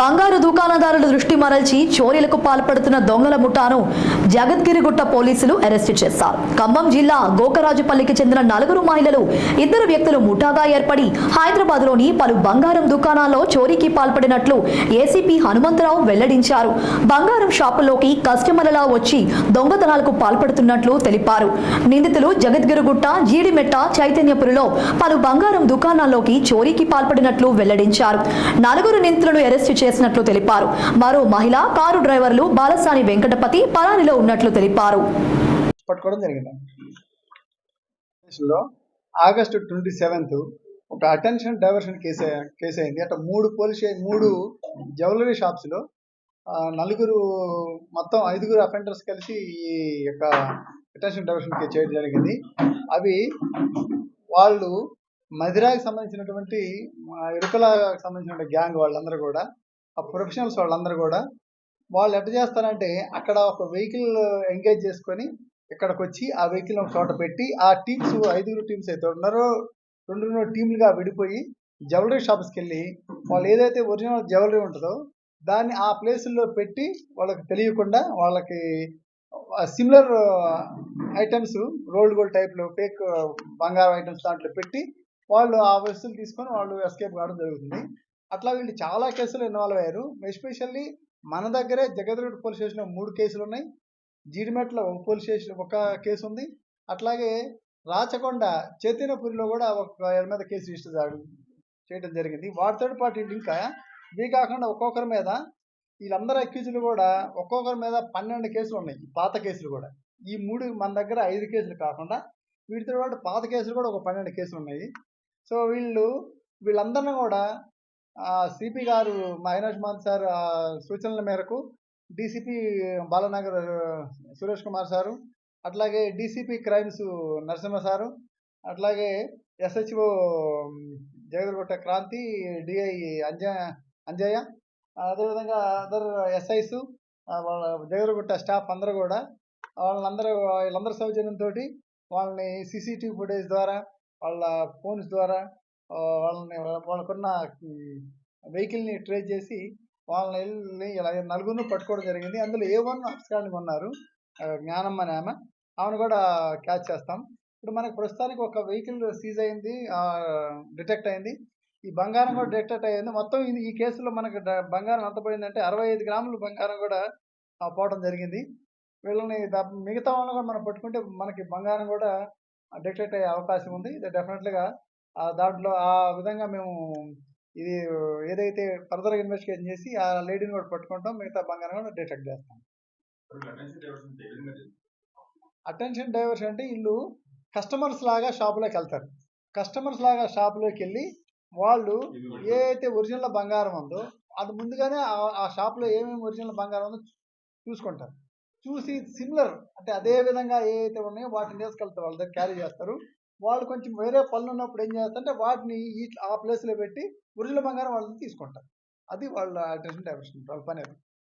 బంగారు దుకాణదారుల దృష్టి మరల్చి చోరీలకు పాల్పడుతున్న దొంగల ముఠాను జగద్గిరిగుట్ట పోలీసులు అరెస్టు చేశారు. ఖమ్మం జిల్లా గోకరాజుపల్లికి చెందిన 4 మహిళలు 2 వ్యక్తులు ముఠాగా ఏర్పడి హైదరాబాద్లోని పలు బంగారం దుకాణాల్లో చోరీకి పాల్పడినట్లు ఏసీపీ హనుమంతరావు వెల్లడించారు. బంగారం షాపుల్లోకి కస్టమర్లలా వచ్చి దొంగతనాలకు పాల్పడుతున్నట్లు తెలిపారు. నిందితులు జగద్గిరిగుట్ట, జీడిమెట్ట, చైతన్యపురిలో పలు బంగారం దుకాణాల్లోకి చోరీకి పాల్పడినట్లు వెల్లడించారు. 4 నిందితులను అరెస్టు చేసినట్లు తెలిపారు. మరో మహిళ, కారు డ్రైవర్లు బాలసాని వెంకటపతి పరారీలో ఉన్నట్లు తెలిపారు. పట్టుకోవడం జరిగింది. ఆగస్టు 27 ఒక అటెన్షన్ డైవర్షన్ కేసు అయింది. అట్లా 3 జ్యువెలరీ షాప్స్లో 4 మొత్తం 5 అఫెండర్స్ కలిసి ఈ యొక్క అటెన్షన్ డైవర్షన్ కేసు చేయడం జరిగింది. అవి వాళ్ళు మదిరాకి సంబంధించినటువంటి ఇరుకలకు సంబంధించిన గ్యాంగ్ వాళ్ళందరూ కూడా, ఆ ప్రొఫెషనల్స్ వాళ్ళందరూ కూడా వాళ్ళు ఎట్లా చేస్తారంటే అక్కడ ఒక వెహికల్ ఎంగేజ్ చేసుకొని ఇక్కడికి వచ్చి ఆ వెహికల్ ఒక చోట పెట్టి ఆ టీమ్స్ 5 టీమ్స్ అయితే ఉన్నారో 2 టీంలుగా విడిపోయి జ్యువెలరీ షాప్స్కి వెళ్ళి వాళ్ళు ఏదైతే ఒరిజినల్ జ్యువెలరీ ఉంటుందో దాన్ని ఆ ప్లేసుల్లో పెట్టి వాళ్ళకి తెలియకుండా వాళ్ళకి సిమిలర్ ఐటమ్స్ రోల్డ్ గోల్డ్ టైప్లో ఫేక్ బంగారం ఐటమ్స్ దాంట్లో పెట్టి వాళ్ళు ఆ వస్తువులు తీసుకొని వాళ్ళు ఎస్కేప్ కావడం జరుగుతుంది. అట్లా వీళ్ళు చాలా కేసులు ఇన్వాల్వ్ అయ్యారు. ఎస్పెషల్లీ మన దగ్గరే జగద్గిరిగుట్ట పోలీస్ స్టేషన్లో 3 కేసులు ఉన్నాయి. జీడిమెట్ల పోలీస్ స్టేషన్ ఒక కేసు ఉంది. అట్లాగే రాచకొండ చైతన్యపురిలో కూడా ఒక మీద కేసు రిజిస్టర్ చేయడం జరిగింది. వాటితో పాటు ఇంకా ఇవి కాకుండా ఒక్కొక్కరి మీద వీళ్ళందరూ అక్యూజులు కూడా ఒక్కొక్కరి మీద 12 కేసులు ఉన్నాయి. పాత కేసులు కూడా ఈ 3 మన దగ్గర 5 కేసులు కాకుండా వీటితో పాటు పాత కేసులు కూడా ఒక 12 కేసులు ఉన్నాయి. సో వీళ్ళందరినీ కూడా సిపి గారు అవినాష్ మహంత్ సార్ సూచనల మేరకు డీసీపీ బాలనగర్ సురేష్ కుమార్ సారు, అట్లాగే డీసీపీ క్రైమ్స్ నరసింహ సారు, అట్లాగే ఎస్హెచ్ఓ జగద్గిరిగుట్ట క్రాంతి, డిఐ అంజయ్య, అదేవిధంగా అదర్ ఎస్ఐస్, జగద్గిరిగుట్ట స్టాఫ్ అందరూ కూడా వీళ్ళందరి సౌజన్యంతో వాళ్ళని సీసీటీవీ ఫుటేజ్ ద్వారా, వాళ్ళ ఫోన్స్ ద్వారా వాళ్ళకున్న వెహికల్ని ట్రేస్ చేసి వాళ్ళని ఇలా 4 పట్టుకోవడం జరిగింది. అందులో A1 అప్స్కాండింగ్ ఉన్నారు, జ్ఞానమ్మ అనే ఆమెను కూడా క్యాచ్ చేస్తాం. ఇప్పుడు మనకు ప్రస్తుతానికి ఒక వెహికల్ సీజ్ అయింది, డిటెక్ట్ అయింది. ఈ బంగారం కూడా డిటెక్ట్ అయ్యింది. మొత్తం ఈ కేసులో మనకు బంగారం ఎంత పోయిందంటే 65 గ్రాములు బంగారం కూడా పోవడం జరిగింది. వీళ్ళని మిగతా వాళ్ళని కూడా మనం పట్టుకుంటే మనకి బంగారం కూడా డిటెక్ట్ అయ్యే అవకాశం ఉంది. ఇది డెఫినెట్లీగా దాంట్లో ఆ విధంగా మేము ఇది ఏదైతే ఫర్దర్ ఇన్వెస్టిగేషన్ చేసి ఆ లేడీని కూడా పట్టుకుంటాం, మిగతా బంగారం కూడా డిటెక్ట్ చేస్తాం. అటెన్షన్ డైవర్షన్ అంటే వీళ్ళు కస్టమర్స్ లాగా షాపులోకి వెళ్తారు. కస్టమర్స్ లాగా షాపులోకి వెళ్ళి వాళ్ళు ఏదైతే ఒరిజినల్ బంగారం ఉందో అది ముందుగానే ఆ షాప్లో ఏమేమి ఒరిజినల్ బంగారం ఉందో చూసుకుంటారు. చూసి సిమిలర్ అంటే అదే విధంగా ఏవైతే ఉన్నాయో వాటిని తీసుకెళ్తారు, వాళ్ళ దగ్గర క్యారీ చేస్తారు. వాళ్ళు కొంచెం వేరే పనులు ఉన్నప్పుడు ఏం చేస్తారంటే వాటిని ఆ ప్లేస్లో పెట్టి ఒరిజినల్ బంగారం వాళ్ళని తీసుకుంటారు. అది వాళ్ళ అటెన్షన్ డైవర్షన్ వాళ్ళ పని.